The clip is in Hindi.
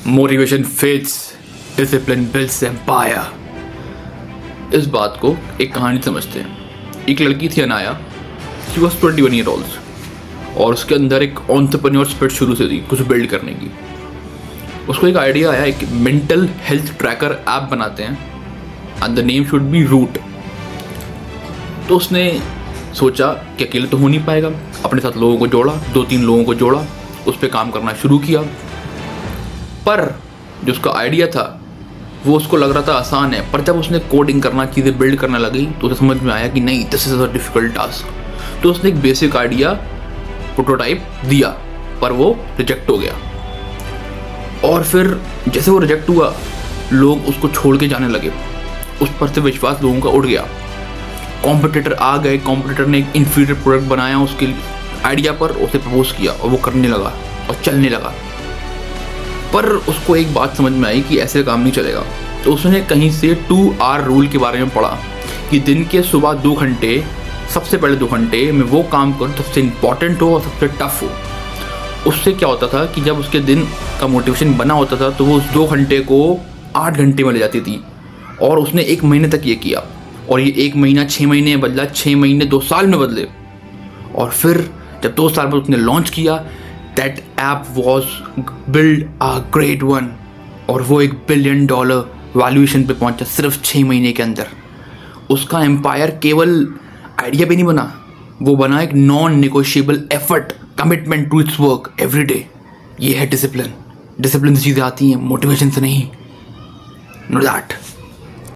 Motivation fades, discipline builds empire. इस बात को एक कहानी समझते हैं। एक लड़की थी Anaya, she was 21 year old और उसके अंदर एक एंटरप्रेन्योर स्पिरिट शुरू से थी कुछ बिल्ड करने की। उसको एक आइडिया आया, एक मेंटल हेल्थ ट्रैकर ऐप बनाते हैं and the name should be root. तो उसने सोचा कि अकेले तो हो नहीं पाएगा, अपने साथ लोगों को जोड़ा, 2-3 लोगों को जोड़ा, उस पर काम करना शुरू किया। पर जो उसका आइडिया था वो उसको लग रहा था आसान है, पर जब उसने कोडिंग करना, चीज़ें बिल्ड करने लगी तो उसे समझ में आया कि नहीं, this is a difficult task. तो उसने एक बेसिक आइडिया प्रोटोटाइप दिया, पर वो रिजेक्ट हो गया। और फिर जैसे वो रिजेक्ट हुआ, लोग उसको छोड़ के जाने लगे, उस पर से विश्वास लोगों का उड़ गया। कॉम्पिटिटर आ गए, कॉम्पिटिटर ने एक इन्फीरियर प्रोडक्ट बनाया उसके आइडिया पर, उसे प्रपोज किया और वो करने लगा और चलने लगा। पर उसको एक बात समझ में आई कि ऐसे काम नहीं चलेगा। तो उसने कहीं से 2 आवर रूल के बारे में पढ़ा कि दिन के सुबह 2 घंटे, सबसे पहले 2 घंटे में वो काम करो सबसे इम्पॉर्टेंट हो और सबसे टफ हो। उससे क्या होता था कि जब उसके दिन का मोटिवेशन बना होता था तो वो उस 2 घंटे को 8 घंटे में ले जाती थी। और उसने 1 महीने तक ये किया और ये 1 महीना 6 महीने में बदला, 6 महीने 2 साल में बदले। और फिर जब 2 साल बाद उसने लॉन्च किया, that app was build a great one और वो $1 बिलियन वैल्यूएशन पे पहुंचा सिर्फ 6 महीने के अंदर। उसका एम्पायर केवल आइडिया पे नहीं बना, वो बना एक non negotiable effort, commitment to its work every day. ये है डिसिप्लिन। डिसिप्लिन से चीज़ें आती हैं, मोटिवेशन से नहीं। Know that.